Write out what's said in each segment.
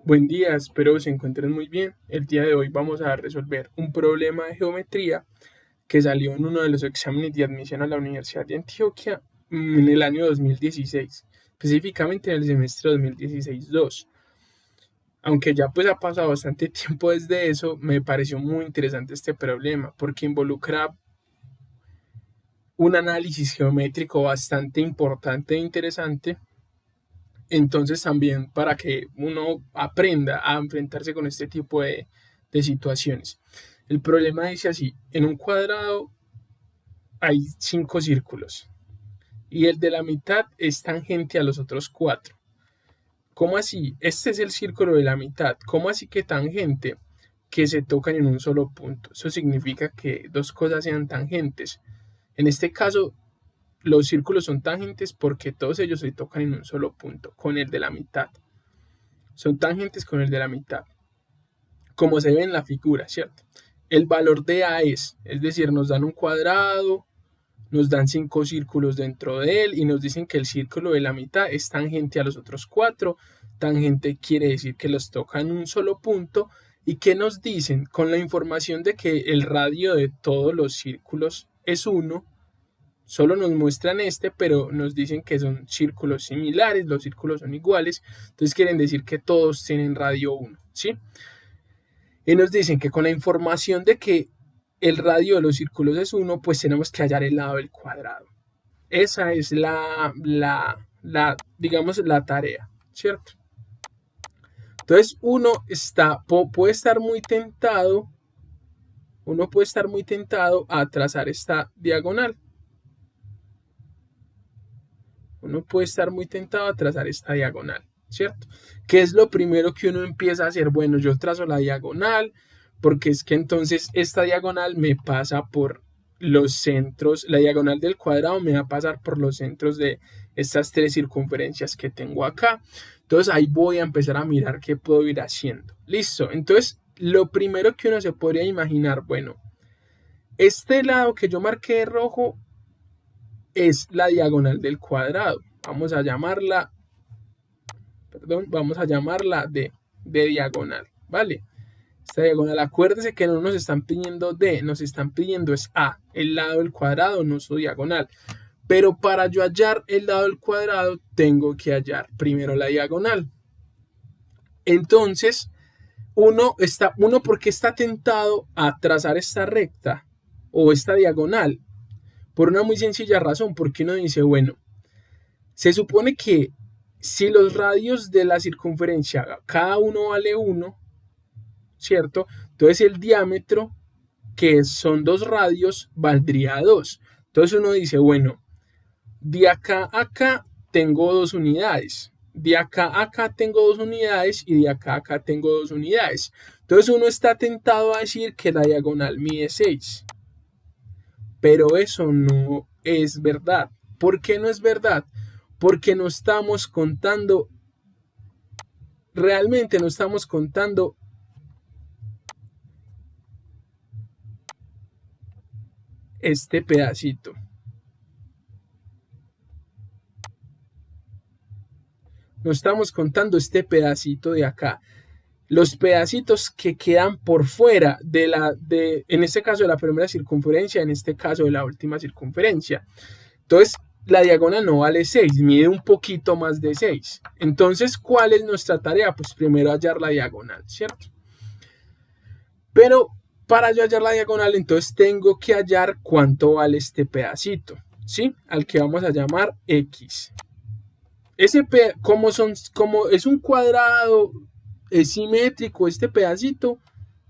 Buen día, espero se encuentren muy bien. El día de hoy vamos a resolver un problema de geometría que salió en uno de los exámenes de admisión a la Universidad de Antioquia en el año 2016, específicamente en el semestre 2016-2. Aunque ya pues ha pasado bastante tiempo desde eso, me pareció muy interesante este problema porque involucra un análisis geométrico bastante importante e interesante. Entonces también para que uno aprenda a enfrentarse con este tipo de situaciones. El problema dice así, en un cuadrado hay 5 círculos y el de la mitad es tangente a los otros 4. ¿Cómo así? Este es el círculo de la mitad. ¿Cómo así que tangente? Que se tocan en un solo punto. Eso significa que dos cosas sean tangentes. En este caso, los círculos son tangentes porque todos ellos se tocan en un solo punto, con el de la mitad. Son tangentes con el de la mitad, como se ve en la figura, ¿cierto? El valor de A es decir, nos dan un cuadrado, nos dan 5 círculos dentro de él y nos dicen que el círculo de la mitad es tangente a los otros 4. Tangente quiere decir que los toca en un solo punto. ¿Y qué nos dicen? Con la información de que el radio de todos los círculos es 1, solo nos muestran pero nos dicen que son círculos similares, los círculos son iguales, entonces quieren decir que todos tienen radio 1, ¿sí? Y nos dicen que con la información de que el radio de los círculos es 1, pues tenemos que hallar el lado del cuadrado. Esa es digamos, la tarea, ¿cierto? Entonces uno puede estar muy tentado a trazar esta diagonal. Uno puede estar muy tentado a trazar esta diagonal, ¿cierto? ¿Qué es lo primero que uno empieza a hacer? Bueno, yo trazo la diagonal, porque es que entonces esta diagonal me pasa por los centros, la diagonal del cuadrado me va a pasar por los centros de estas 3 circunferencias que tengo acá. Entonces ahí voy a empezar a mirar qué puedo ir haciendo. Listo, entonces lo primero que uno se podría imaginar, bueno, este lado que yo marqué de rojo es la diagonal del cuadrado. Vamos a llamarla de diagonal, ¿vale? Esta diagonal, acuérdense que no nos están pidiendo D, nos están pidiendo es A, el lado del cuadrado, no su diagonal. Pero para yo hallar el lado del cuadrado, tengo que hallar primero la diagonal. Entonces, uno porque está tentado a trazar esta recta o esta diagonal, por una muy sencilla razón, porque uno dice, bueno, se supone que si los radios de la circunferencia, cada uno vale 1, ¿cierto? Entonces el diámetro, que son 2 radios, valdría 2. Entonces uno dice, bueno, de acá a acá tengo 2 unidades, de acá a acá tengo 2 unidades y de acá a acá tengo 2 unidades. Entonces uno está tentado a decir que la diagonal mide 6, pero eso no es verdad. ¿Por qué no es verdad? Porque no estamos contando, realmente no estamos contando este pedacito. No estamos contando este pedacito de acá. Los pedacitos que quedan por fuera en este caso de la primera circunferencia, en este caso de la última circunferencia. Entonces, la diagonal no vale 6, mide un poquito más de 6. Entonces, ¿cuál es nuestra tarea? Pues primero hallar la diagonal, ¿cierto? Pero para yo hallar la diagonal, entonces tengo que hallar cuánto vale este pedacito, ¿sí? Al que vamos a llamar X. Como es un cuadrado, es simétrico, este pedacito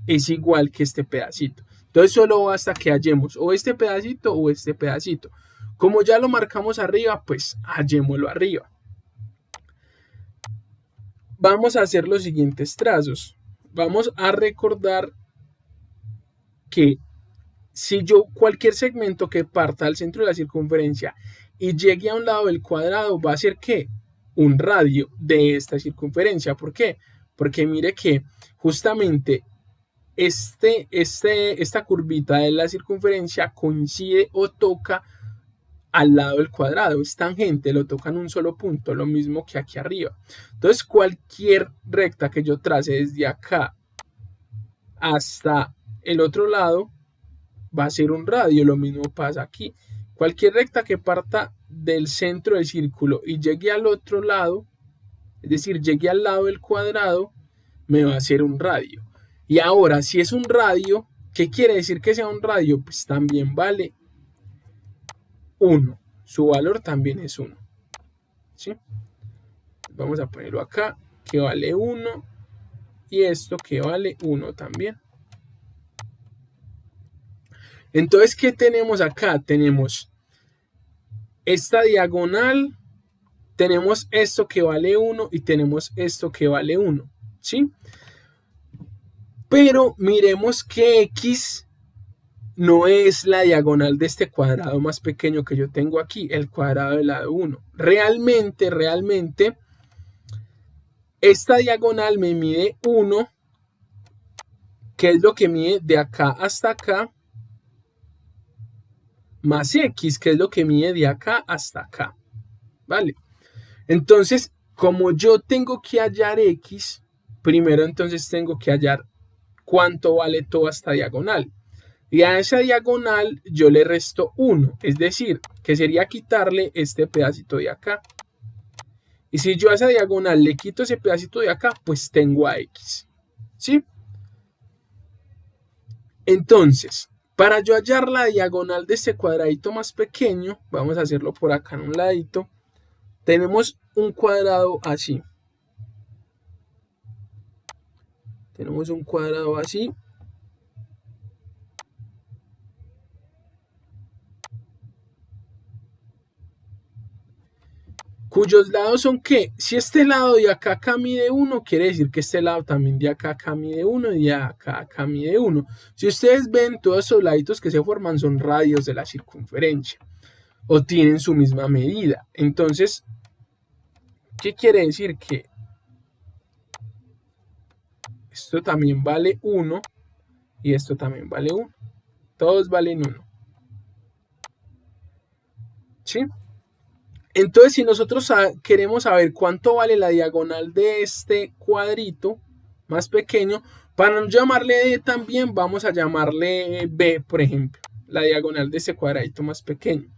es igual que este pedacito. Entonces solo basta que hallemos o este pedacito o este pedacito. Como ya lo marcamos arriba, pues hallémoslo arriba. Vamos a hacer los siguientes trazos. Vamos a recordar que si yo cualquier segmento que parta del centro de la circunferencia y llegue a un lado del cuadrado va a ser ¿qué? Un radio de esta circunferencia. ¿Por qué? Porque mire que justamente esta curvita de la circunferencia coincide o toca al lado del cuadrado, es tangente, lo toca en un solo punto, lo mismo que aquí arriba. Entonces cualquier recta que yo trace desde acá hasta el otro lado va a ser un radio, lo mismo pasa aquí. Cualquier recta que parta del centro del círculo y llegue al otro lado, es decir, llegue al lado del cuadrado, me va a hacer un radio. Y ahora, si es un radio, ¿qué quiere decir que sea un radio? Pues también vale 1. Su valor también es 1. ¿Sí? Vamos a ponerlo acá, que vale 1. Y esto que vale 1 también. Entonces, ¿qué tenemos acá? Tenemos esta diagonal, tenemos esto que vale 1 y tenemos esto que vale 1. ¿Sí? Pero miremos que X no es la diagonal de este cuadrado más pequeño que yo tengo aquí, el cuadrado del lado 1. Realmente, esta diagonal me mide 1, que es lo que mide de acá hasta acá, más X, que es lo que mide de acá hasta acá. ¿Vale? Entonces, como yo tengo que hallar X, primero entonces tengo que hallar cuánto vale toda esta diagonal. Y a esa diagonal yo le resto 1, es decir, que sería quitarle este pedacito de acá. Y si yo a esa diagonal le quito ese pedacito de acá, pues tengo a X. ¿Sí? Entonces, para yo hallar la diagonal de este cuadradito más pequeño, vamos a hacerlo por acá en un ladito, tenemos un cuadrado así. Tenemos un cuadrado así. Cuyos lados son ¿qué? Si este lado de acá mide 1, quiere decir que este lado también de acá mide 1 y de acá mide 1. Si ustedes ven, todos esos laditos que se forman son radios de la circunferencia o tienen su misma medida. Entonces, ¿qué quiere decir? Que esto también vale 1 y esto también vale 1. Todos valen 1. ¿Sí? Entonces, si nosotros queremos saber cuánto vale la diagonal de este cuadrito más pequeño, para no llamarle D también vamos a llamarle B, por ejemplo, la diagonal de este cuadradito más pequeño.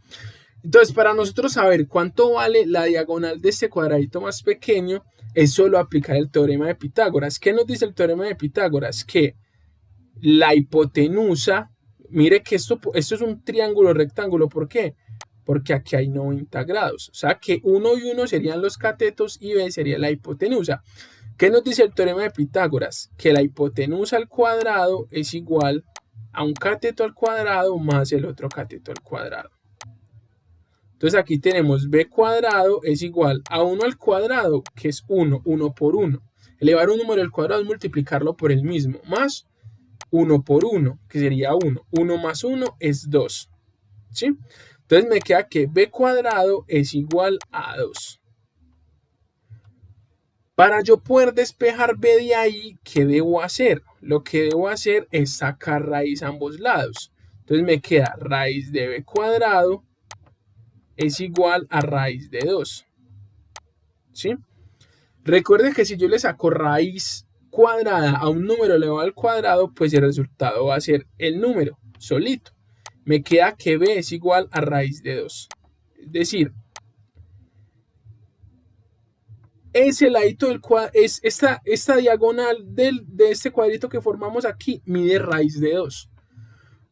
Entonces, para nosotros saber cuánto vale la diagonal de este cuadradito más pequeño, es solo aplicar el teorema de Pitágoras. ¿Qué nos dice el teorema de Pitágoras? Que la hipotenusa, mire que esto es un triángulo rectángulo, ¿por qué? Porque aquí hay 90 grados, o sea que 1 y 1 serían los catetos y B sería la hipotenusa. ¿Qué nos dice el teorema de Pitágoras? Que la hipotenusa al cuadrado es igual a un cateto al cuadrado más el otro cateto al cuadrado. Entonces aquí tenemos B cuadrado es igual a 1 al cuadrado, que es 1, 1 por 1. Elevar un número al cuadrado es multiplicarlo por el mismo, más 1 por 1, que sería 1. 1 más 1 es 2. ¿Sí? Entonces me queda que B cuadrado es igual a 2. Para yo poder despejar B de ahí, ¿qué debo hacer? Lo que debo hacer es sacar raíz a ambos lados. Entonces me queda raíz de B cuadrado es igual a raíz de 2. ¿Sí? Recuerden que si yo le saco raíz cuadrada a un número elevado al cuadrado, pues el resultado va a ser el número solito. Me queda que B es igual a raíz de 2. Es decir, ese ladito del cuadrado, esta diagonal de este cuadrito que formamos aquí, mide raíz de 2.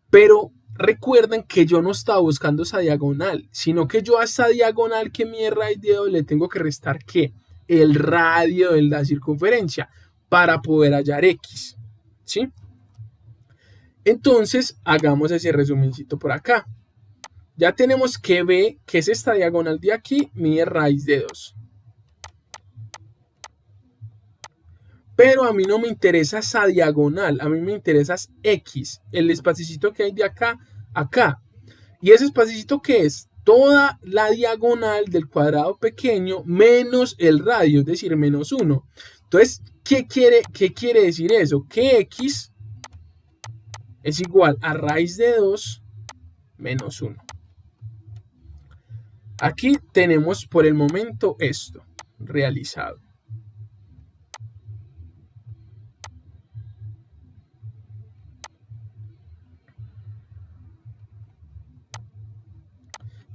Pero recuerden que yo no estaba buscando esa diagonal, sino que yo a esa diagonal que mide raíz de 2 le tengo que restar ¿qué? El radio de la circunferencia para poder hallar X. ¿Sí? Entonces, hagamos ese resumencito por acá. Ya tenemos que B, que es esta diagonal de aquí, mide raíz de 2. Pero a mí no me interesa esa diagonal, a mí me interesa X, el espacito que hay de acá a acá. ¿Y ese espacito qué es? Toda la diagonal del cuadrado pequeño menos el radio, es decir, menos 1. Entonces, ¿qué quiere decir eso? Que X es igual a raíz de 2 menos 1. Aquí tenemos por el momento esto realizado.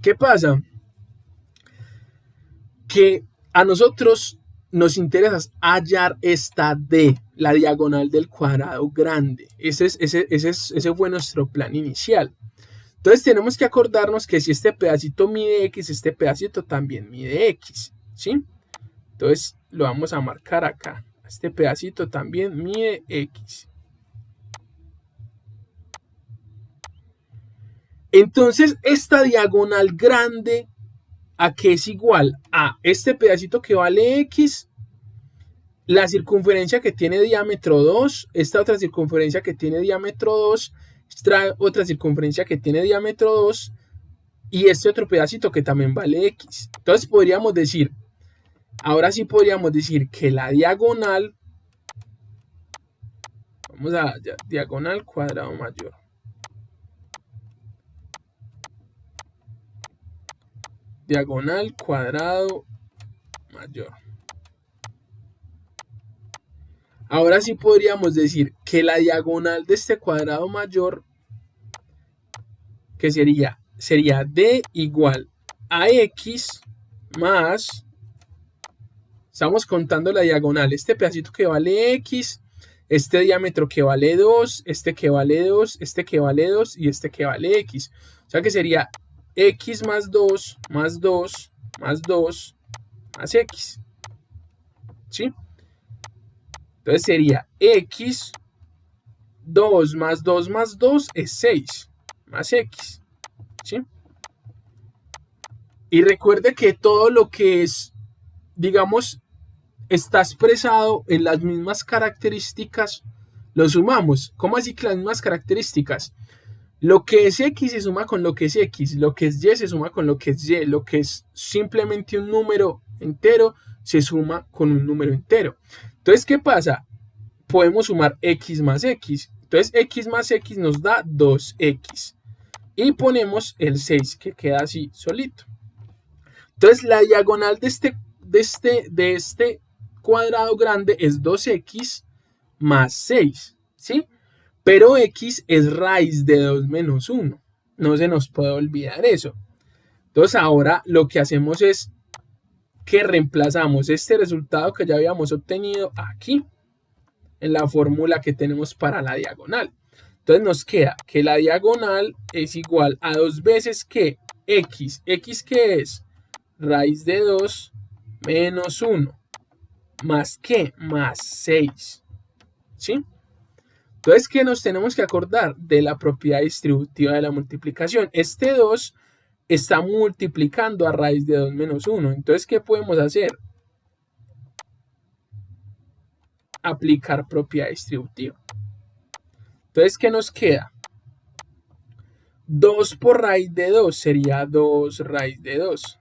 ¿Qué pasa? Que a nosotros nos interesa hallar esta D, la diagonal del cuadrado grande. Ese fue nuestro plan inicial. Entonces tenemos que acordarnos que si este pedacito mide X, este pedacito también mide X, ¿sí? Entonces lo vamos a marcar acá. Este pedacito también mide X. Entonces esta diagonal grande, ¿a qué es igual? A este pedacito que vale X, la circunferencia que tiene diámetro 2, esta otra circunferencia que tiene diámetro 2, esta otra circunferencia que tiene diámetro 2 y este otro pedacito que también vale X. Entonces podríamos decir, ahora sí podríamos decir que la diagonal, vamos a diagonal cuadrado mayor. Diagonal cuadrado mayor. Ahora sí podríamos decir que la diagonal de este cuadrado mayor, que sería D igual a X más, estamos contando la diagonal, este pedacito que vale X, este diámetro que vale 2, este que vale 2, este que vale 2 y este que vale X. O sea que sería X más 2, más 2, más 2, más X. ¿Sí? Entonces sería X, 2 más 2 más 2 es 6, más X. ¿Sí? Y recuerde que todo lo que es, digamos, está expresado en las mismas características, lo sumamos. ¿Cómo así que las mismas características? Lo que es X se suma con lo que es X, lo que es Y se suma con lo que es Y, lo que es simplemente un número entero se suma con un número entero. Entonces, ¿qué pasa? Podemos sumar X más X. Entonces, X más X nos da 2X. Y ponemos el 6 que queda así solito. Entonces, la diagonal de este cuadrado grande es 2X más 6, ¿sí? Pero X es raíz de 2 menos 1. No se nos puede olvidar eso. Entonces ahora lo que hacemos es que reemplazamos este resultado que ya habíamos obtenido aquí en la fórmula que tenemos para la diagonal. Entonces nos queda que la diagonal es igual a 2 veces que X. ¿X qué es? Raíz de 2 menos 1. ¿Más qué? Más 6. ¿Sí? Entonces, ¿qué nos tenemos que acordar? De la propiedad distributiva de la multiplicación. Este 2 está multiplicando a raíz de 2 menos 1. Entonces, ¿qué podemos hacer? Aplicar propiedad distributiva. Entonces, ¿qué nos queda? 2 por raíz de 2 sería 2 raíz de 2.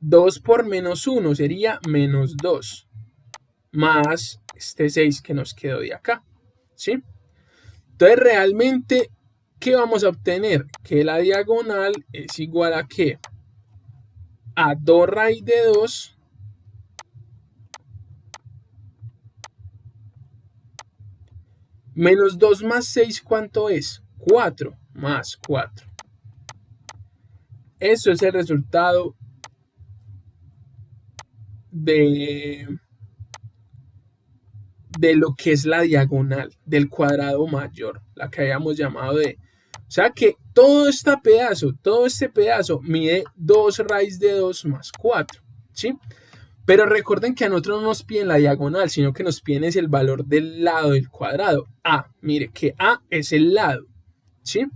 2 por menos 1 sería menos 2. Más este 6 que nos quedó de acá. ¿Sí? Entonces, realmente, ¿qué vamos a obtener? Que la diagonal es igual a ¿qué? A 2 raíz de 2 menos 2 más 6, ¿cuánto es? 4 más 4. Eso es el resultado de lo que es la diagonal del cuadrado mayor, la que habíamos llamado D. O sea que todo este pedazo mide 2 raíz de 2 más 4, ¿sí? Pero recuerden que a nosotros no nos piden la diagonal, sino que nos piden es el valor del lado del cuadrado. A, mire que A es el lado, ¿sí?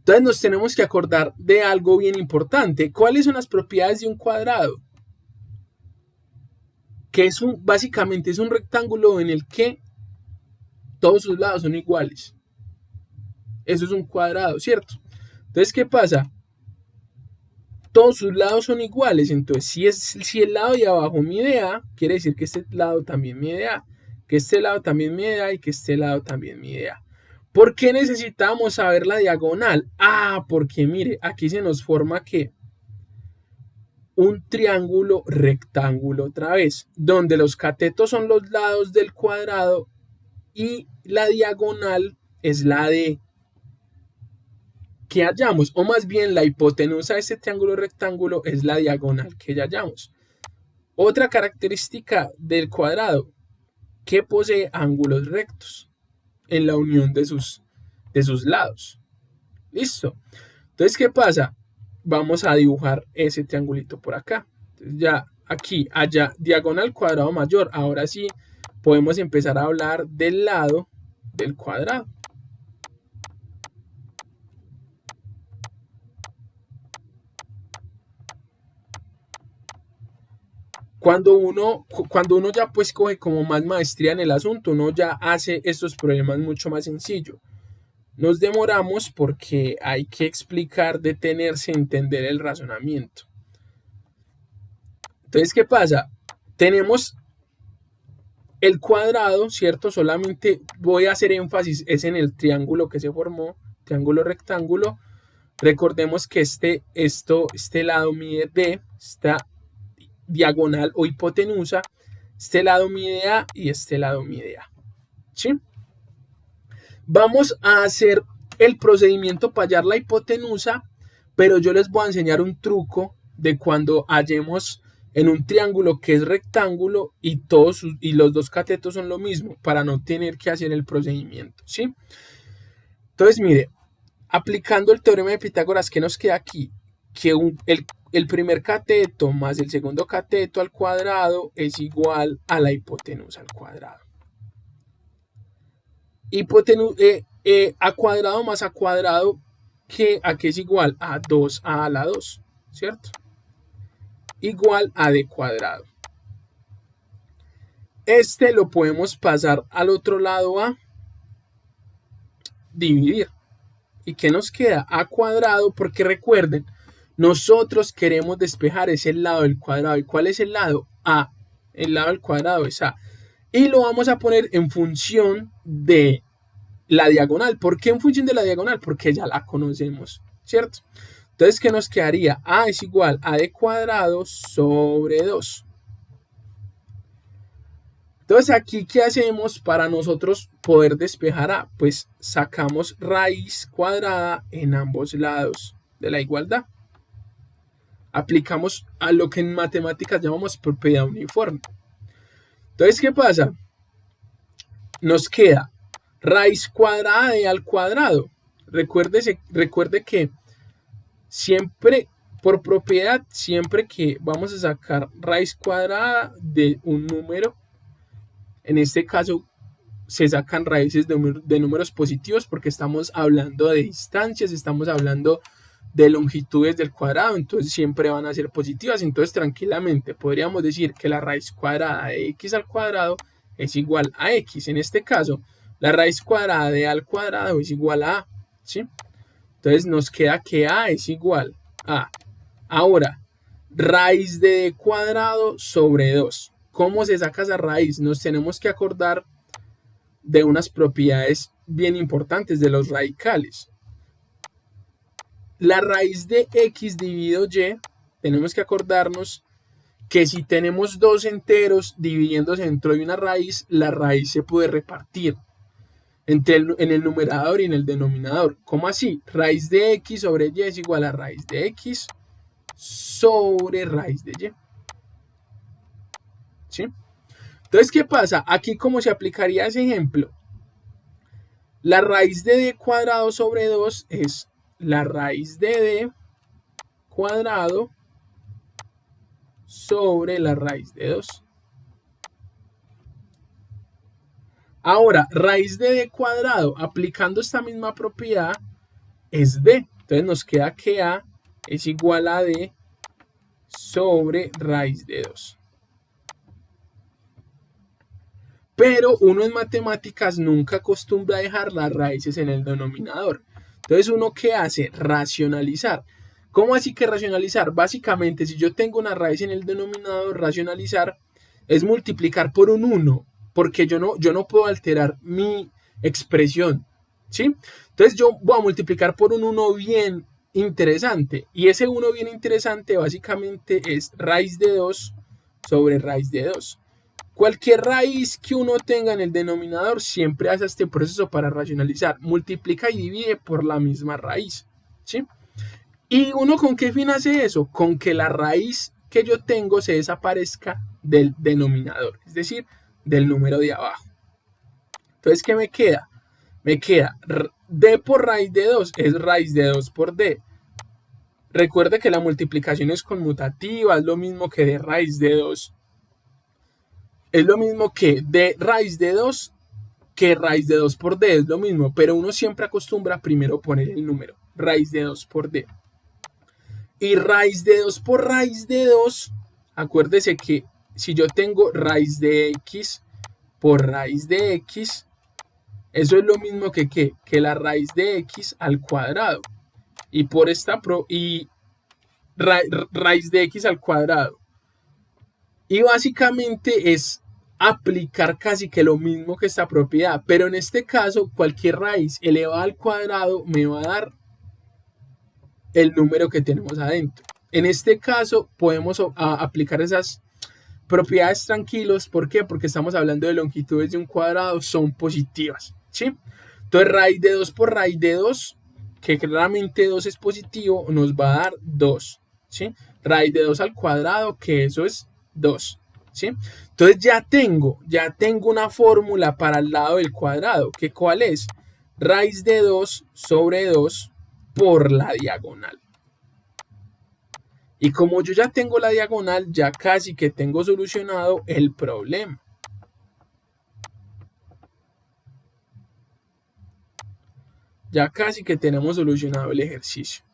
Entonces nos tenemos que acordar de algo bien importante. ¿Cuáles son las propiedades de un cuadrado? Que básicamente es un rectángulo en el que todos sus lados son iguales. Eso es un cuadrado, ¿cierto? Entonces, ¿qué pasa? Todos sus lados son iguales. Entonces, si el lado de abajo mide A, quiere decir que este lado también mide A, que este lado también mide A y que este lado también mide A. ¿Por qué necesitamos saber la diagonal? Porque mire, aquí se nos forma que un triángulo rectángulo otra vez, donde los catetos son los lados del cuadrado y la diagonal es la de que hallamos, o más bien la hipotenusa de este triángulo rectángulo es la diagonal que hallamos. Otra característica del cuadrado, que posee ángulos rectos en la unión de sus lados. Listo. Entonces, ¿qué pasa? Vamos a dibujar ese triangulito por acá. Entonces, ya aquí, allá, diagonal cuadrado mayor. Ahora sí podemos empezar a hablar del lado del cuadrado. Cuando uno ya pues coge como más maestría en el asunto, uno ya hace estos problemas mucho más sencillo. Nos demoramos porque hay que explicar, detenerse, entender el razonamiento. Entonces, ¿qué pasa? Tenemos el cuadrado, ¿cierto? Solamente voy a hacer énfasis es en el triángulo que se formó, triángulo rectángulo. Recordemos que este lado mide D, esta diagonal o hipotenusa, este lado mide A y este lado mide A. ¿Sí? Vamos a hacer el procedimiento para hallar la hipotenusa, pero yo les voy a enseñar un truco de cuando hallemos en un triángulo que es rectángulo y los dos catetos son lo mismo, para no tener que hacer el procedimiento, ¿sí? Entonces, mire, aplicando el teorema de Pitágoras, ¿qué nos queda aquí? Que el primer cateto más el segundo cateto al cuadrado es igual a la hipotenusa al cuadrado. A cuadrado más a cuadrado, ¿a qué es igual? A 2a a la 2, ¿cierto? Igual a d cuadrado. Este lo podemos pasar al otro lado a dividir. ¿Y qué nos queda? A cuadrado, porque recuerden, nosotros queremos despejar ese lado del cuadrado. ¿Y cuál es el lado? A. El lado del cuadrado es A. Y lo vamos a poner en función de la diagonal. ¿Por qué en función de la diagonal? Porque ya la conocemos, ¿cierto? Entonces, ¿qué nos quedaría? A es igual a d cuadrado sobre 2. Entonces, aquí, ¿qué hacemos para nosotros poder despejar A? Pues sacamos raíz cuadrada en ambos lados de la igualdad. Aplicamos a lo que en matemáticas llamamos propiedad uniforme. Entonces, ¿qué pasa? Nos queda raíz cuadrada de al cuadrado. Recuerde que siempre, por propiedad, siempre que vamos a sacar raíz cuadrada de un número, en este caso se sacan raíces de números positivos porque estamos hablando de distancias, estamos hablando de longitudes del cuadrado, entonces siempre van a ser positivas. Entonces tranquilamente podríamos decir que la raíz cuadrada de x al cuadrado es igual a x. En este caso, la raíz cuadrada de a al cuadrado es igual a a, ¿sí? Entonces nos queda que a es igual a. Ahora, raíz de d cuadrado sobre 2. ¿Cómo se saca esa raíz? Nos tenemos que acordar de unas propiedades bien importantes de los radicales. La raíz de x dividido y, tenemos que acordarnos que si tenemos dos enteros dividiéndose dentro de una raíz, la raíz se puede repartir en el numerador y en el denominador. ¿Cómo así? Raíz de x sobre y es igual a raíz de x sobre raíz de y. ¿Sí? Entonces, ¿qué pasa? Aquí, ¿cómo se aplicaría ese ejemplo? La raíz de d cuadrado sobre 2 es la raíz de d cuadrado sobre la raíz de 2. Ahora, raíz de d cuadrado, aplicando esta misma propiedad, es d. Entonces nos queda que a es igual a d sobre raíz de 2. Pero uno en matemáticas nunca acostumbra a dejar las raíces en el denominador. Entonces, ¿uno qué hace? Racionalizar. ¿Cómo así que racionalizar? Básicamente, si yo tengo una raíz en el denominador, racionalizar es multiplicar por un 1, porque yo no puedo alterar mi expresión. ¿sí? Entonces yo voy a multiplicar por un 1 bien interesante. Y ese 1 bien interesante básicamente es raíz de 2 sobre raíz de 2. Cualquier raíz que uno tenga en el denominador siempre hace este proceso para racionalizar. Multiplica y divide por la misma raíz, ¿sí? ¿Y uno con qué fin hace eso? Con que la raíz que yo tengo se desaparezca del denominador, es decir, del número de abajo. Entonces, ¿qué me queda? Me queda d por raíz de 2 es raíz de 2 por d. Recuerde que la multiplicación es conmutativa, es lo mismo que d raíz de 2. Es lo mismo que d raíz de 2 que raíz de 2 por d, es lo mismo, pero uno siempre acostumbra primero poner el número, raíz de 2 por d. Y raíz de 2 por raíz de 2, acuérdese que si yo tengo raíz de x por raíz de x, eso es lo mismo que la raíz de x al cuadrado. Y por esta raíz de x al cuadrado. Y básicamente es aplicar casi que lo mismo que esta propiedad, pero en este caso cualquier raíz elevada al cuadrado me va a dar el número que tenemos adentro. En este caso podemos aplicar esas propiedades tranquilos. ¿Por qué? Porque estamos hablando de longitudes de un cuadrado, son positivas, ¿sí? Entonces raíz de 2 por raíz de 2, que claramente 2 es positivo, nos va a dar 2, ¿sí? Raíz de 2 al cuadrado, que eso es 2, ¿sí? Entonces ya tengo una fórmula para el lado del cuadrado, que ¿cuál es? Raíz de 2 sobre 2 por la diagonal. Y como yo ya tengo la diagonal, ya casi que tengo solucionado el problema. Ya casi que tenemos solucionado el ejercicio.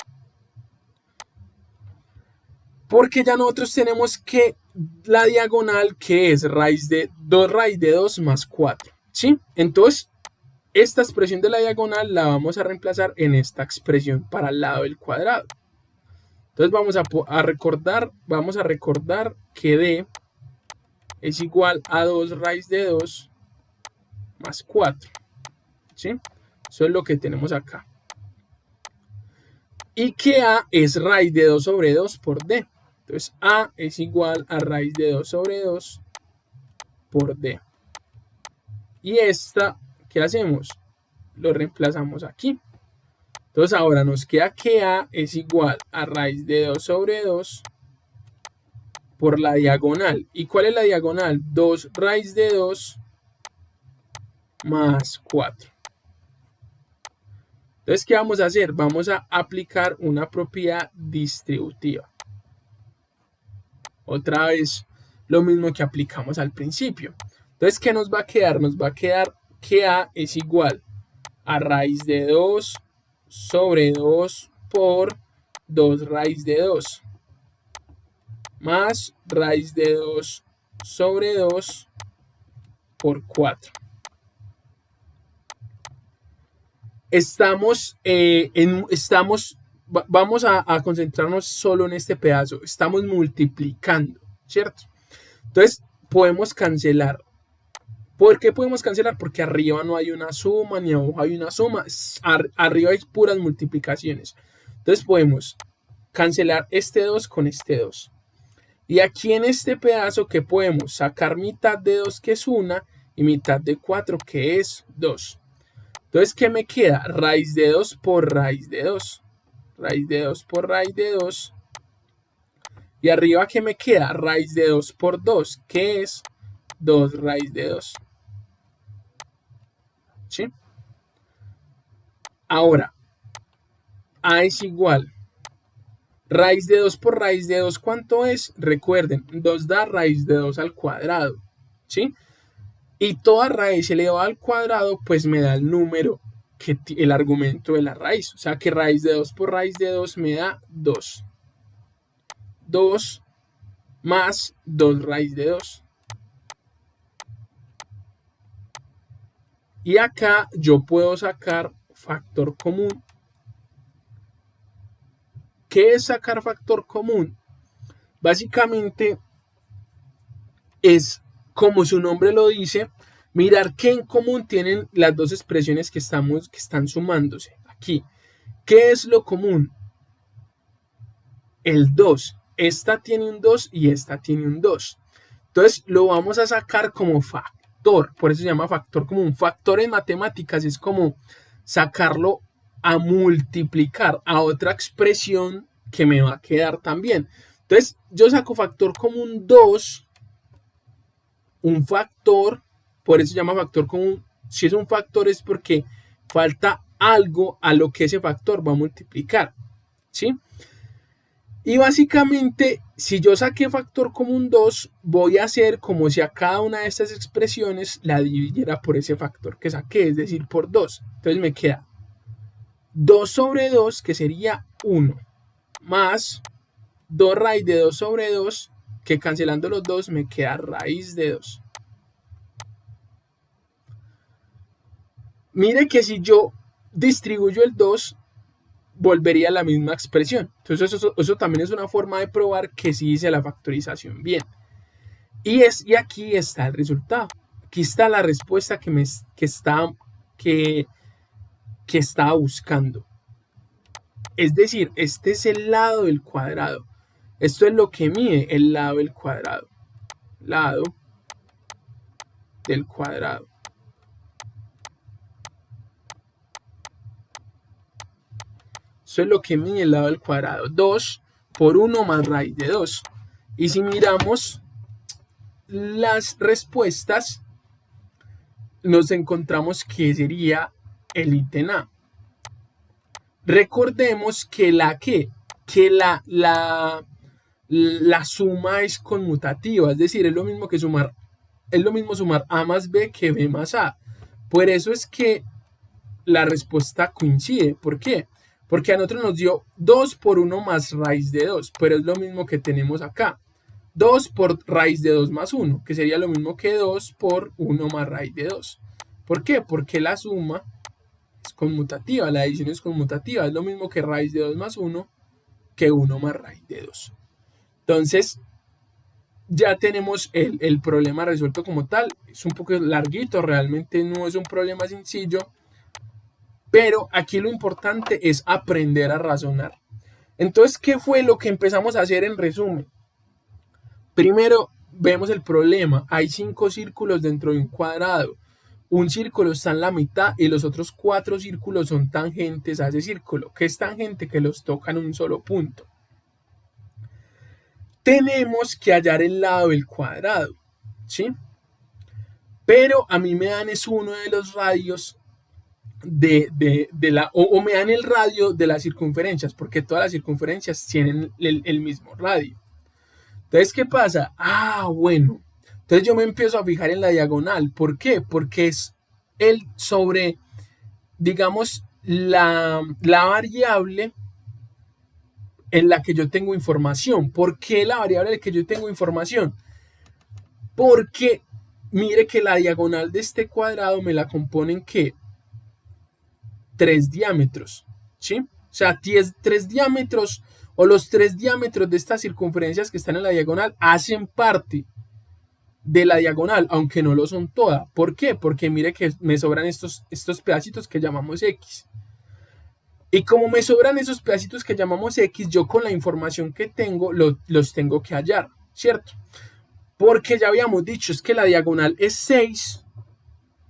Porque ya nosotros tenemos que la diagonal, que es raíz de 2 más 4, ¿sí? Entonces, esta expresión de la diagonal la vamos a reemplazar en esta expresión para el lado del cuadrado. Entonces vamos a recordar que d es igual a 2 raíz de 2 más 4, ¿sí? Eso es lo que tenemos acá. Y que a es raíz de 2 sobre 2 por d. Entonces a es igual a raíz de 2 sobre 2 por d. Y esta, ¿qué hacemos? Lo reemplazamos aquí. Entonces ahora nos queda que a es igual a raíz de 2 sobre 2 por la diagonal. ¿Y cuál es la diagonal? 2 raíz de 2 más 4. Entonces, ¿qué vamos a hacer? Vamos a aplicar una propiedad distributiva. Otra vez, lo mismo que aplicamos al principio. Entonces, ¿qué nos va a quedar? Nos va a quedar que a es igual a raíz de 2 sobre 2 por 2 raíz de 2 más raíz de 2 sobre 2 por 4. Vamos a concentrarnos solo en este pedazo. Estamos multiplicando, ¿cierto? Entonces, podemos cancelar. ¿Por qué podemos cancelar? Porque arriba no hay una suma, ni abajo hay una suma. Arriba hay puras multiplicaciones. Entonces, podemos cancelar este 2 con este 2. Y aquí en este pedazo, ¿qué podemos? Sacar mitad de 2, que es 1, y mitad de 4, que es 2. Entonces, ¿qué me queda? Raíz de 2 por raíz de 2. Raíz de 2 por raíz de 2. Y arriba, ¿qué me queda? Raíz de 2 por 2, que es 2 raíz de 2. ¿Sí? Ahora, a es igual. Raíz de 2 por raíz de 2, ¿cuánto es? Recuerden, 2 da raíz de 2 al cuadrado, ¿sí? Y toda raíz elevada al cuadrado, pues me da el número, el argumento de la raíz. O sea que raíz de 2 por raíz de 2 me da 2. 2 más 2 raíz de 2. Y acá yo puedo sacar factor común. ¿Qué es sacar factor común? Básicamente es, como su nombre lo dice, mirar qué en común tienen las dos expresiones que están sumándose aquí. ¿Qué es lo común? El 2. Esta tiene un 2 y esta tiene un 2. Entonces lo vamos a sacar como factor. Por eso se llama factor común. Factor en matemáticas es como sacarlo a multiplicar a otra expresión que me va a quedar también. Entonces yo saco factor común 2, un factor, por eso se llama factor común. Si es un factor es porque falta algo a lo que ese factor va a multiplicar, ¿sí? Y básicamente, si yo saqué factor común 2, voy a hacer como si a cada una de estas expresiones la dividiera por ese factor que saqué, es decir, por 2. Entonces me queda 2 sobre 2, que sería 1, más 2 raíz de 2 sobre 2, que cancelando los 2 me queda raíz de 2. Mire que si yo distribuyo el 2, volvería a la misma expresión. Entonces eso también es una forma de probar que sí hice la factorización bien. Y aquí está el resultado. Aquí está la respuesta que estaba buscando. Es decir, este es el lado del cuadrado. Esto es lo que mide el lado del cuadrado. Lado del cuadrado. Eso es lo que mide el lado del cuadrado. 2 por 1 más raíz de 2. Y si miramos las respuestas, nos encontramos que sería el ítem A. Recordemos que la suma es conmutativa, es decir, es lo mismo sumar A más B que B más A. Por eso es que la respuesta coincide. ¿Por qué? Porque a nosotros nos dio 2 por 1 más raíz de 2, pero es lo mismo que tenemos acá. 2 por raíz de 2 más 1, que sería lo mismo que 2 por 1 más raíz de 2. ¿Por qué? Porque la suma es conmutativa, la adición es conmutativa, es lo mismo que raíz de 2 más 1 que 1 más raíz de 2. Entonces, ya tenemos el problema resuelto como tal. Es un poco larguito, realmente no es un problema sencillo, pero aquí lo importante es aprender a razonar. Entonces, ¿qué fue lo que empezamos a hacer en resumen? Primero, vemos el problema. Hay 5 círculos dentro de un cuadrado. Un círculo está en la mitad y los otros 4 círculos son tangentes a ese círculo. ¿Qué es tangente? Que los tocan en un solo punto. Tenemos que hallar el lado del cuadrado, ¿sí? Pero a mí me dan es uno de los radios o me dan el radio de las circunferencias, porque todas las circunferencias tienen el mismo radio. Entonces, ¿qué pasa? Bueno. Entonces yo me empiezo a fijar en la diagonal. ¿Por qué? Porque es el sobre, digamos, la variable en la que yo tengo información. ¿Por qué la variable en la que yo tengo información? Porque mire que la diagonal de este cuadrado me la componen ¿qué? 3 diámetros, ¿sí? O sea, 3 diámetros o los 3 diámetros de estas circunferencias que están en la diagonal hacen parte de la diagonal, aunque no lo son todas. ¿Por qué? Porque mire que me sobran estos pedacitos que llamamos X. Y como me sobran esos pedacitos que llamamos X, yo con la información que tengo los tengo que hallar, ¿cierto? Porque ya habíamos dicho, es que la diagonal es 6.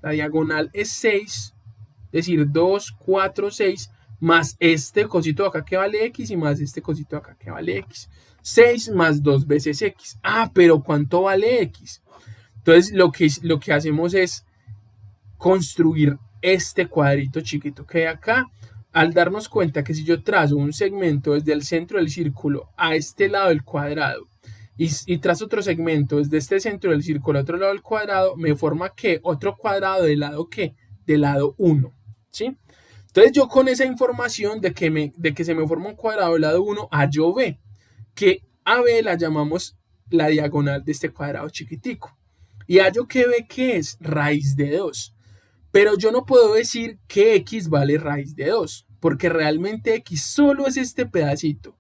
La diagonal es 6. Es decir, 2, 4, 6, más este cosito de acá que vale X y más este cosito de acá que vale X. 6 más 2 veces X. Pero ¿cuánto vale X? Entonces lo que hacemos es construir este cuadrito chiquito que hay acá, al darnos cuenta que si yo trazo un segmento desde el centro del círculo a este lado del cuadrado y trazo otro segmento desde este centro del círculo a otro lado del cuadrado, me forma ¿qué? Otro cuadrado del lado ¿qué? Del lado 1, ¿sí? Entonces yo con esa información de que se me forma un cuadrado del lado 1, hallo B, que a B la llamamos la diagonal de este cuadrado chiquitico. Y hallo que B, ¿qué es? Raíz de 2. Pero yo no puedo decir que X vale raíz de 2, porque realmente X solo es este pedacito.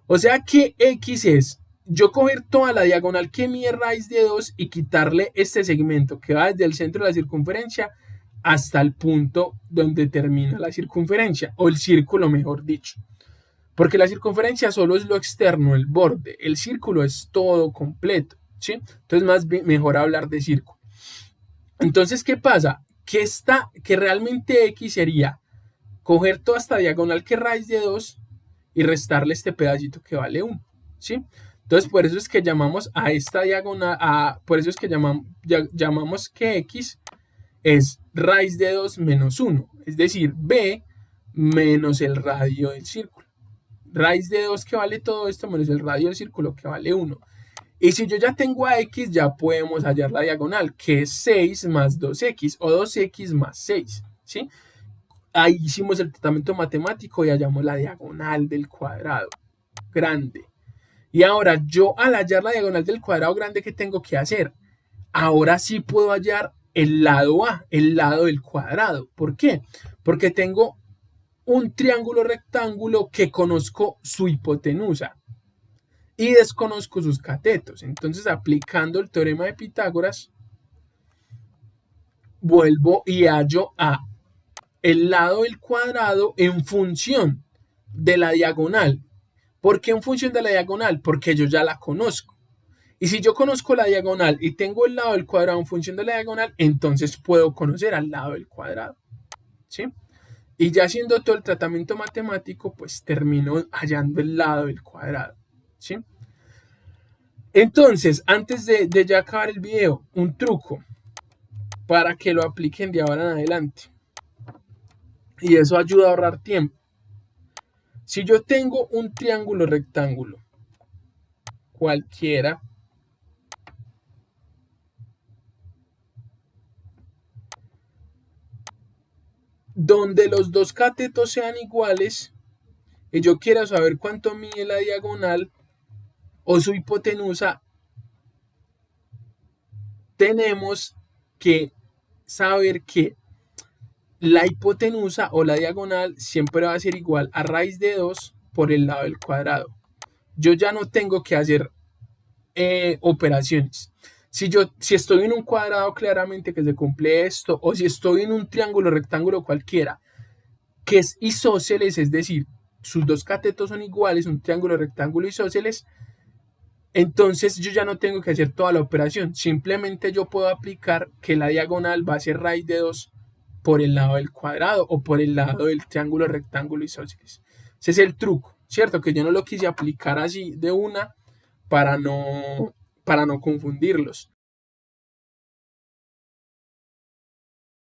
O sea que X es yo coger toda la diagonal que mide raíz de 2 y quitarle este segmento que va desde el centro de la circunferencia hasta el punto donde termina la circunferencia, o el círculo mejor dicho. Porque la circunferencia solo es lo externo, el borde. El círculo es todo completo, ¿sí? Entonces mejor hablar de círculo. Entonces, ¿qué pasa? Que realmente X sería coger toda esta diagonal que es raíz de 2 y restarle este pedacito que vale 1, ¿sí? Entonces, por eso es que llamamos a esta diagonal, por eso es que llamamos que X es raíz de 2 menos 1, es decir, B menos el radio del círculo. Raíz de 2 que vale todo esto menos el radio del círculo que vale 1. Y si yo ya tengo a X, ya podemos hallar la diagonal, que es 6 más 2X o 2X más 6, ¿sí? Ahí hicimos el tratamiento matemático y hallamos la diagonal del cuadrado grande. Y ahora yo al hallar la diagonal del cuadrado grande, ¿qué tengo que hacer? Ahora sí puedo hallar el lado A, el lado del cuadrado. ¿Por qué? Porque tengo un triángulo rectángulo que conozco su hipotenusa y desconozco sus catetos. Entonces, aplicando el teorema de Pitágoras, vuelvo y hallo a el lado del cuadrado en función de la diagonal. ¿Por qué en función de la diagonal? Porque yo ya la conozco. Y si yo conozco la diagonal y tengo el lado del cuadrado en función de la diagonal, entonces puedo conocer al lado del cuadrado, ¿sí? Y ya haciendo todo el tratamiento matemático, pues termino hallando el lado del cuadrado, ¿sí? Entonces, antes de ya acabar el video, un truco para que lo apliquen de ahora en adelante. Y eso ayuda a ahorrar tiempo. Si yo tengo un triángulo rectángulo, cualquiera, donde los dos catetos sean iguales, y yo quiera saber cuánto mide la diagonal o su hipotenusa, tenemos que saber que la hipotenusa o la diagonal siempre va a ser igual a raíz de 2 por el lado del cuadrado. Yo ya no tengo que hacer operaciones. Si estoy en un cuadrado, claramente que se cumple esto, o si estoy en un triángulo rectángulo cualquiera, que es isósceles, es decir, sus dos catetos son iguales, un triángulo rectángulo isósceles, entonces yo ya no tengo que hacer toda la operación, simplemente yo puedo aplicar que la diagonal va a ser raíz de 2 por el lado del cuadrado o por el lado del triángulo rectángulo isósceles. Ese es el truco, ¿cierto? Que yo no lo quise aplicar así de una para no confundirlos.